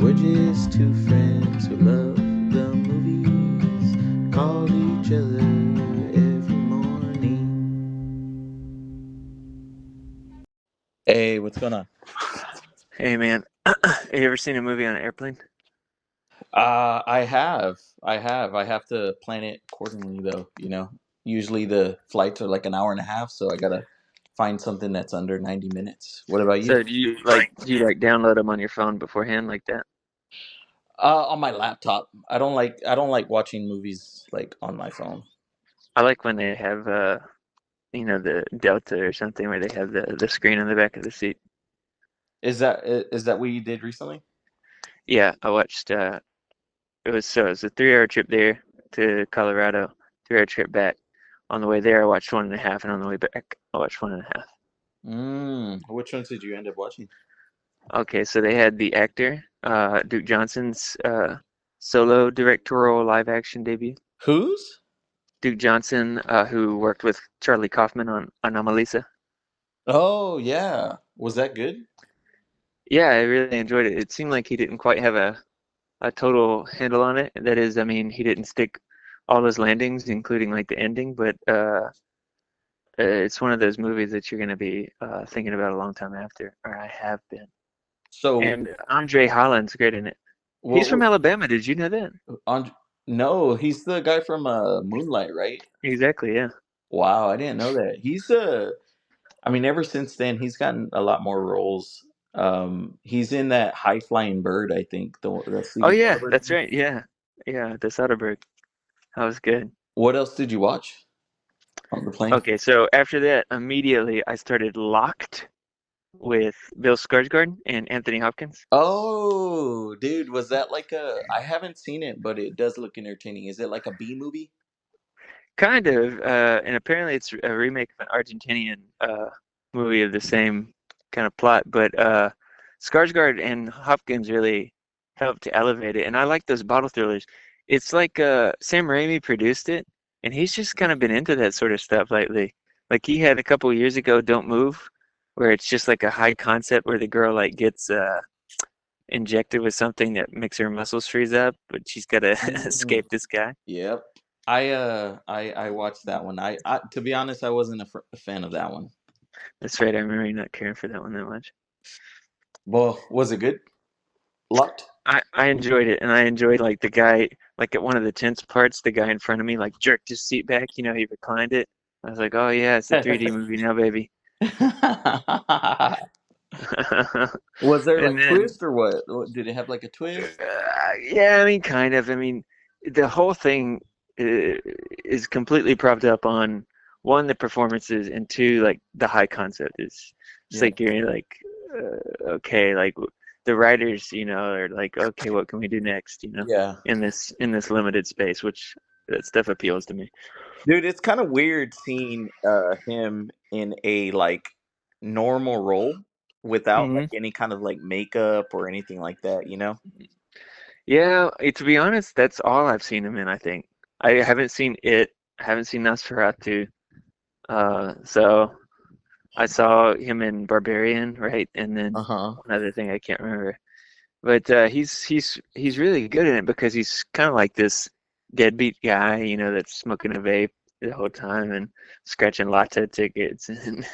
We're just two friends who love the movies, call each other every morning. Hey, what's going on? Hey man, have you ever seen a movie on an airplane? I have. I have to plan it accordingly, though. Usually the flights are like an hour and a half, so I gotta find something that's under 90 minutes. What about you? So do you like download them on your phone beforehand like that? On my laptop. I don't like watching movies like on my phone. I like when they have the Delta or something where they have the screen on the back of the seat. Is that what you did recently? Yeah, I watched it was a 3 hour trip there to Colorado, 3 hour trip back. On the way there I watched one and a half, and on the way back I watched one and a half. Which ones did you end up watching? Okay, so they had the actor, Duke Johnson's solo directorial live action debut. Whose? Duke Johnson, who worked with Charlie Kaufman on Anomalisa. Oh yeah. Was that good? Yeah, I really enjoyed it. It seemed like he didn't quite have a total handle on it. That is, I mean, he didn't stick all his landings, including like the ending, but it's one of those movies that you're going to be thinking about a long time after, or I have been. So And Andre Holland's great in it. He's what from was Alabama. Did you know that? on? No, he's the guy from Moonlight, right? Exactly, yeah. Wow, I didn't know that. I mean, ever since then, he's gotten a lot more roles. He's in that High Flying Bird, I think, the Oh Steven yeah, Soderbergh that's movie. right. Yeah, yeah. The Soderbergh. That was good. What else did you watch on the plane? Okay, so after that, immediately I started Locked with Bill Skarsgård and Anthony Hopkins. Oh, dude, was that like a? I haven't seen it, but it does look entertaining. Is it like a B movie? Kind of, and apparently it's a remake of an Argentinian movie of the same kind of plot. But Skarsgård and Hopkins really helped to elevate it, and I like those bottle thrillers. It's like Sam Raimi produced it, and he's just kind of been into that sort of stuff lately. Like he had a couple years ago, Don't Move, where it's just like a high concept where the girl like gets injected with something that makes her muscles freeze up, but she's got to Mm, escape this guy. yep. I watched that one. I to be honest, I wasn't a fan of that one. That's right. I remember you not caring for that one that much. Well, was it good? Locked? I enjoyed it, and I enjoyed like the guy, like at one of the tense parts, the guy in front of me like jerked his seat back. He reclined it. I was like, oh yeah, it's a 3D movie now, baby. Was there And like then, twist or what? Did it have like a twist? yeah, I mean, kind of. I mean, the whole thing uh, is completely propped up on one, the performances, and two, like the high concept is. It's Yeah. like you're like, okay, like the writers, are like, okay, what can we do next? Yeah. In this limited space, which that stuff appeals to me. Dude, it's kind of weird seeing him in a like normal role without like Hmm. any kind of like makeup or anything like that, you know? Yeah, to be honest, that's all I've seen him in, I think. I haven't seen it. I haven't seen Nosferatu. So I saw him in Barbarian, right? And then Uh-huh. one other thing I can't remember. But he's really good in it because he's kind of like this deadbeat guy, that's smoking a vape the whole time and scratching lotto tickets, and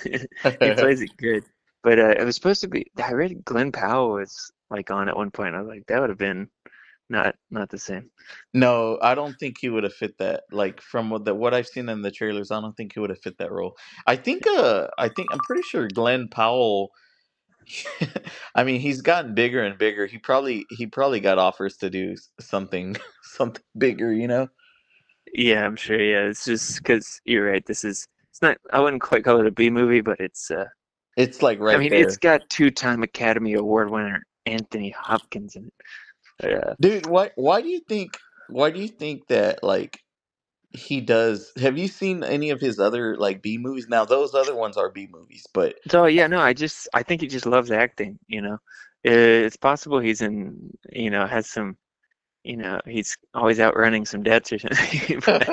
he plays it good. But it was supposed to be. I read Glenn Powell was like on at one point. I was like, that would have been not the same. No, I don't think he would have fit that. Like from what I've seen in the trailers, I don't think he would have fit that role. I think I'm pretty sure Glenn Powell I mean, he's gotten bigger and bigger. He probably got offers to do something something bigger, you know? Yeah, I'm sure. Yeah, it's just because you're right. It's not. I wouldn't quite call it a B movie, but it's. It's like I right mean, it's there. got two-time Academy Award winner Anthony Hopkins in it. Dude, why do you think that like he does have you seen any of his other like B movies? Now those other ones are B movies, but So yeah, no, I think he just loves acting. It's possible he's has some, he's always outrunning some debts or something. But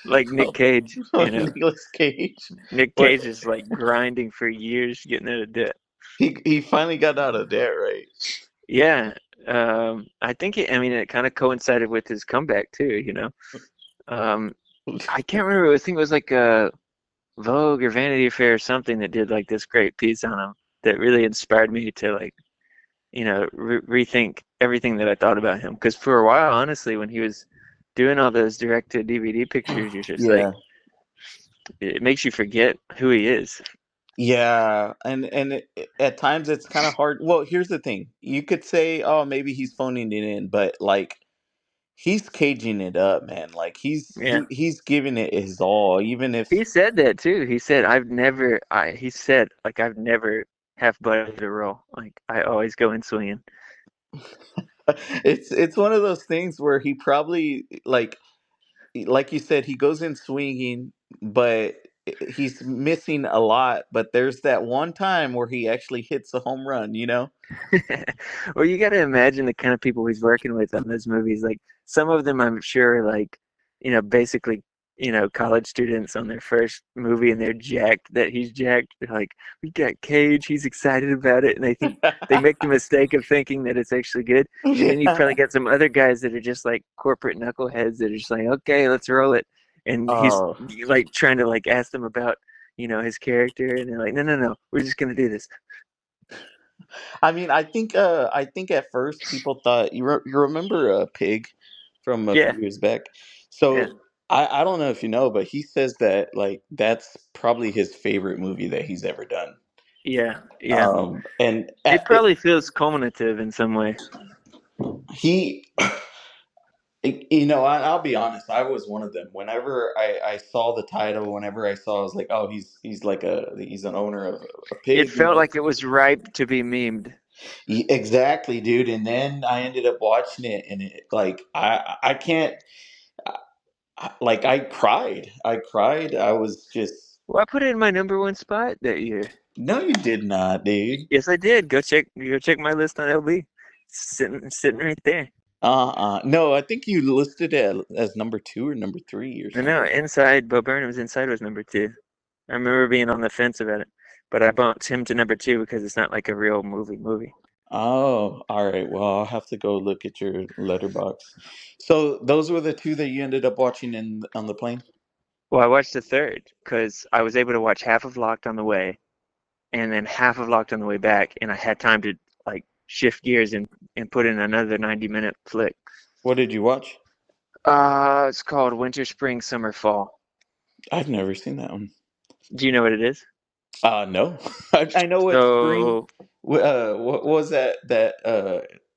like Nick Cage, like Nicolas Cage. Nick But Cage is like grinding for years getting out of debt. he finally got out of debt, right? Yeah, I think I mean, it kind of coincided with his comeback too. Um, I can't remember. I think it was like Vogue or Vanity Fair or something that did like this great piece on him that really inspired me to like rethink everything that I thought about him. Because for a while, honestly, when he was doing all those direct to DVD pictures, you're just like, Yeah. it makes you forget who he is. Yeah, and at times it's kind of hard. Well, here's the thing. You could say, "Oh, maybe he's phoning it in," but like he's caging it up, man. Like Yeah. he's giving it his all, even if He said that too. He said, he said, like, I've never half-butted a roll. Like, I always go in swinging. it's one of those things where he probably like you said, he goes in swinging, but he's missing a lot. But there's that one time where he actually hits a home run. You know? Well, you got to imagine the kind of people he's working with on those movies. Like some of them, I'm sure, like basically, college students on their first movie, and they're jacked. That he's jacked. They're like, we got Cage. He's excited about it, and they make the mistake of thinking that it's actually good. And then you probably Yeah. got some other guys that are just like corporate knuckleheads that are just like, okay, let's roll it. And he's Oh, like trying to like ask them about his character, and they're like, no, no, no, we're just gonna do this. I mean, I think at first people thought you remember Pig from a Yeah, few years back. yeah. So I don't know if you know, but he says that like that's probably his favorite movie that he's ever done. Yeah, yeah. And It probably feels culminative in some way. he, I'll be honest, I was one of them. Whenever I saw the title, whenever I saw, I was like, oh, he's like he's an owner of a It pig, felt like it was ripe to be memed. Exactly, dude. And then I ended up watching it, and it like I can't like I cried. I cried. I was just Well, I put it in my number one spot that year. no, you did not, dude. Yes, I did. Go check my list on LB. Sitting right there. No, I think you listed it as number two or number three or No, no, something. inside Bo Burnham's Inside was number two. I remember being on the fence about it, but I bumped him to number two because it's not like a real movie. Oh, all right. Well, I'll have to go look at your letterbox. So those were the two that you ended up watching in on the plane. Well, I watched the third because I was able to watch half of Locked on the way and then half of Locked on the way back, and I had time to like shift gears and put in another 90-minute flick. What did you watch? It's called Winter, Spring, Summer, Fall. I've never seen that one. Do you know what it is? No, I know what spring. So What was that?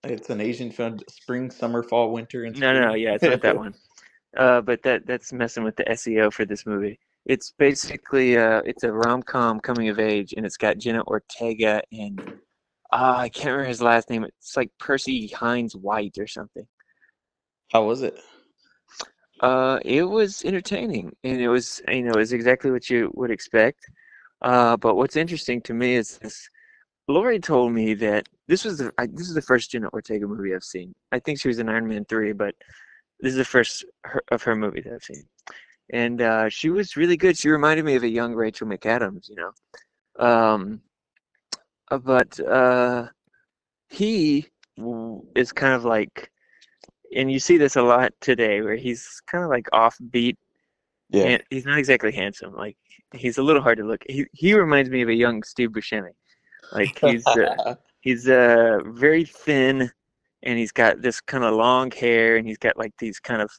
It's an Asian film. Spring, summer, fall, winter, and no, no, spring. yeah, it's not that one. But that's messing with the SEO for this movie. It's basically it's a rom-com coming of age, and it's got Jenna Ortega and I can't remember his last name. It's like Percy Hines White or something. How was it? It was entertaining, and it was exactly what you would expect. But what's interesting to me is this. Lori told me that this is the first Jenna Ortega movie I've seen. I think she was in Iron Man 3, but this is the first of her movies I've seen. And she was really good. She reminded me of a young Rachel McAdams. Um, but he is kind of like, and you see this a lot today, where he's kind of like offbeat. Yeah. He's not exactly handsome. Like he's a little hard to look. He reminds me of a young Steve Buscemi. Like he's very thin, and he's got this kind of long hair, and he's got like these kind of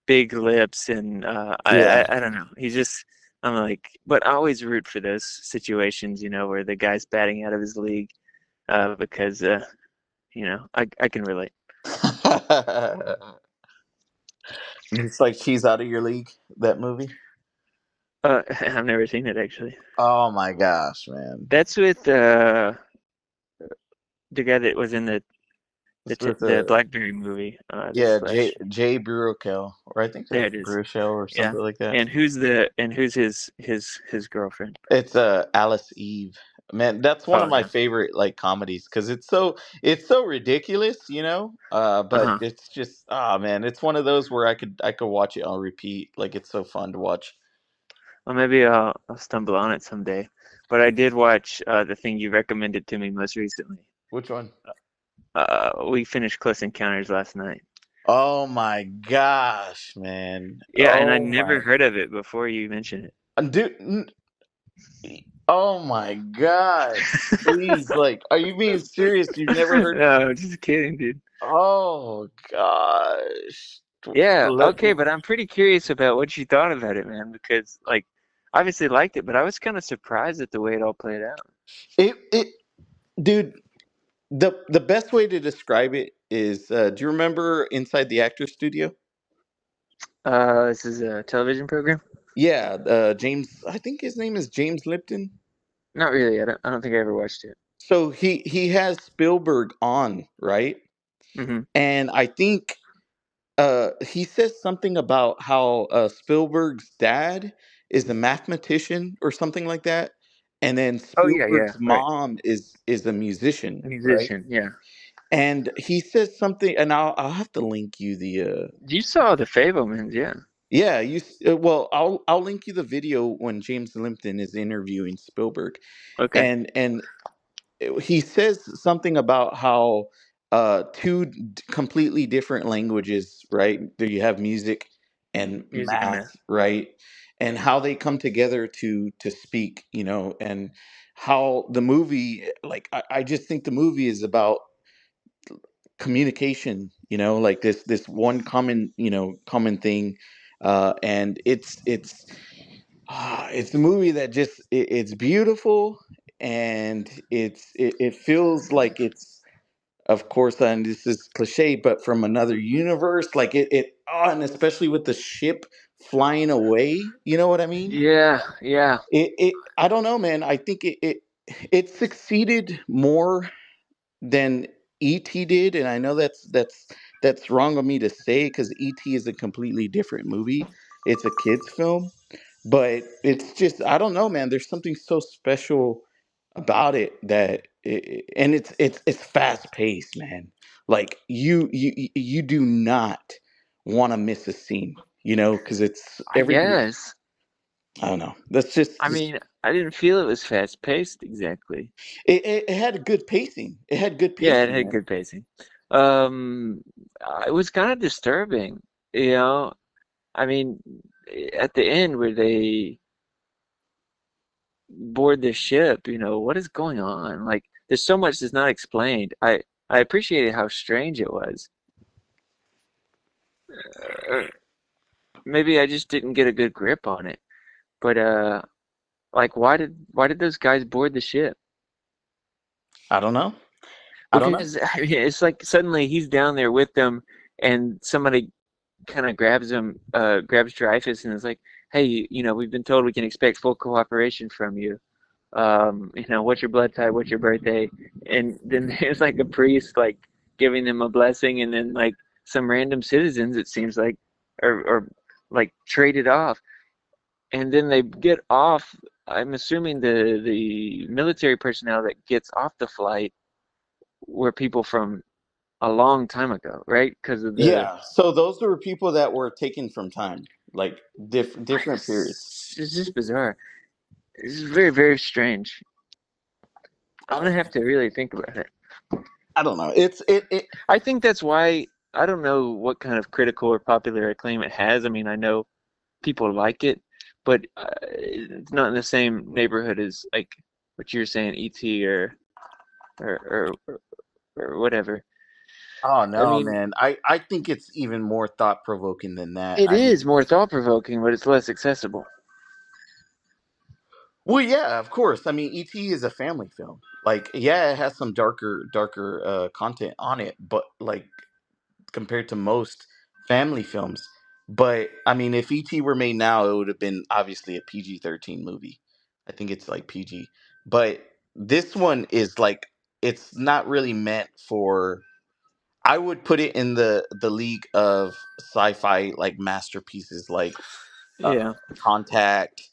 big lips, and Yeah. I don't know. He's just I'm like, but I always root for those situations, where the guy's batting out of his league, because I can relate. It's like she's out of your league. That movie. I've never seen it actually. Oh my gosh, man! That's with the guy that was in It's with the BlackBerry movie this yeah, last year. Jay Baruchel, or I think There that's it is. Baruchel or Yeah. something like that. And who's his girlfriend? It's Alice Eve. Man, that's one Oh of my yeah. favorite like comedies because it's so ridiculous, but Uh-huh. it's just man, it's one of those where I could watch it on repeat. Like it's so fun to watch. Well, maybe I'll stumble on it someday. But I did watch the thing you recommended to me most recently. Which one? We finished Close Encounters last night. Oh my gosh, man. Yeah, and I Oh never my, heard of it before you mentioned it. dude. Oh my god. Please, like, are you being serious? You've never heard? No, just kidding, dude. Oh gosh. Yeah, Let, okay, but I'm pretty curious about what you thought about it, man, because like obviously liked it, but I was kind of surprised at the way it all played out. it, dude. The best way to describe it is, do you remember Inside the Actor Studio? This is a television program? Yeah, James. I think his name is James Lipton. Not really. I don't think I ever watched it. So he has Spielberg on, right? Hmm. And I think he says something about how Spielberg's dad is a mathematician or something like that, and then Oh yeah, yeah, Spielberg's right. mom is a musician, right? Musician, yeah. And he says something, and I'll have to link you the You saw the Fabelmans, yeah. yeah, well, I'll link you the video when James Limpton is interviewing Spielberg, Okay. and he says something about how completely different languages, right? There you have music and Music and math, math. right? And how they come together to speak, and how the movie, like I just think the movie is about communication, like this one common thing, and it's a movie that just it's beautiful, and it feels like it's, of course, and this is cliche, but from another universe, like and especially with the ship flying away, you know what I mean? Yeah, yeah. I don't know, man. I think it succeeded more than E.T. did, and I know that's wrong of me to say because E.T. is a completely different movie. It's a kids film, but it's just I don't know, man. There's something so special about it and it's fast paced, man. Like you do not want to miss a scene, because it's I everything. guess. I don't know. That's just, I mean, I didn't feel it was fast paced exactly. it had a good pacing. It had good Yeah, it pacing, had man. good pacing. Um, it was kind of disturbing, you know. I mean, at the end where they board the ship, what is going on? Like, there's so much that's not explained. I appreciated how strange it was. Uh, Maybe I just didn't get a good grip on it. But like, why did those guys board the ship? I don't know. I don't know. Because I mean, it's like suddenly he's down there with them, and somebody kind of grabs Dreyfus and is like, "Hey, we've been told we can expect full cooperation from you. What's your blood type? What's your birthday?" And then there's like a priest like giving them a blessing, and then like some random citizens, it seems like, or like traded off, and then they get off. I'm assuming the military personnel that gets off the flight were people from a long time ago, right? Because of the Yeah. So those were people that were taken from time, like different periods. it's just bizarre. It's just very, very strange. I'm gonna have to really think about it. I don't know. It. I think that's why I don't know what kind of critical or popular acclaim it has. I mean, I know people like it, but it's not in the same neighborhood as like what you're saying, E.T. or or, or whatever. Oh I no, mean, man. I think it's even more thought provoking than that. it I is mean, more thought-provoking, but it's less accessible. well, yeah, of course. I mean, E.T. is a family film. Like, yeah, it has some darker content on it, but like compared to most family films. But I mean, if E.T. were made now, it would have been obviously a PG-13 movie. I think it's like PG. But this one is like it's not really meant for. I would put it in the league of sci-fi like masterpieces like Yeah. Contact,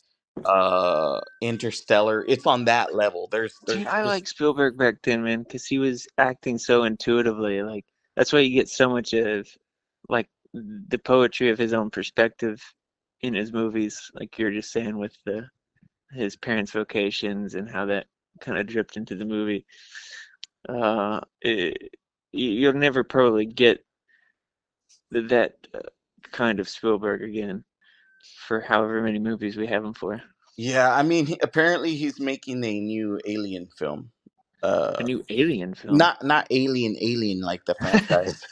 Interstellar. It's on that level. There's Dude, I just like Spielberg back then, man, because he was acting so intuitively. Like that's why you get so much of like the poetry of his own perspective in his movies. Like you're just saying with the his parents' vocations and how that kind of dripped into the movie. you'll never probably get that kind of Spielberg again for however many movies we have him for. Yeah, I mean, apparently he's making a new Alien film. A Uh, new Alien film. not Alien like the franchise,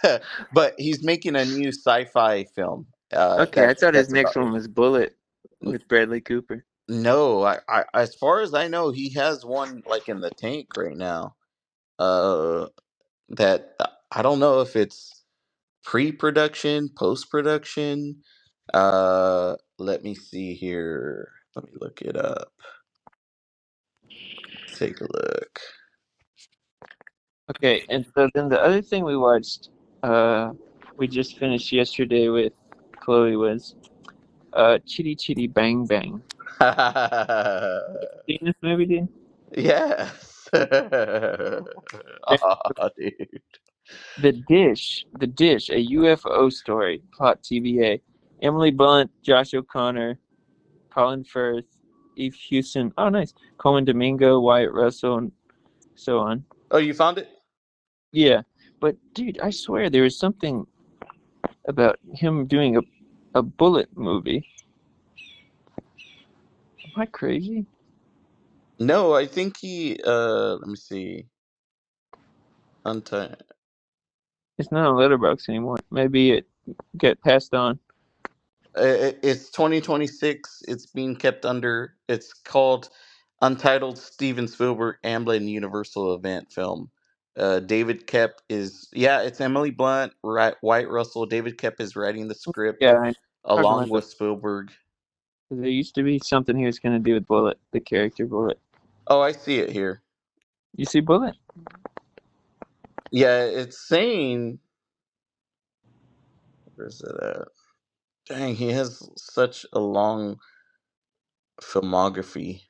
but he's making a new sci-fi film. Okay, I thought his That's next about one was Bullet it. with Bradley Cooper. No, as far as I know, he has one like in the tank right now. Uh, that I don't know if it's pre-production, post-production. Let me see here. Let me look it up. Take a look. Okay, and so then the other thing we watched, uh, we just finished yesterday with Chloe was Chitty Chitty Bang Bang. Seen this movie, dude? Yes. Aw, dude. The Dish, a UFO story, plot TVA. Emily Blunt, Josh O'Connor, Colin Firth, Eve Houston. Oh, nice. Coleman Domingo, Wyatt Russell, and so on. Oh, you found it? Yeah, but dude, I swear there was something about him doing a Bullet movie. Am I crazy? No, I think he. Let me see. Unti- It's not on Letterboxd anymore. Maybe it got passed on. It's 2026. It's being kept under. It's called Untitled Steven Spielberg Amblin Universal Event Film. David Kep is it's Emily Blunt, White Russell. David Kep is writing the script Yeah, I'm talking along about the. with Spielberg. There used to be something he was going to do with Bullet, the character Bullet. Oh, I see it here. You see Bullet? Yeah, it's saying. Where's it at? Dang, he has such a long filmography.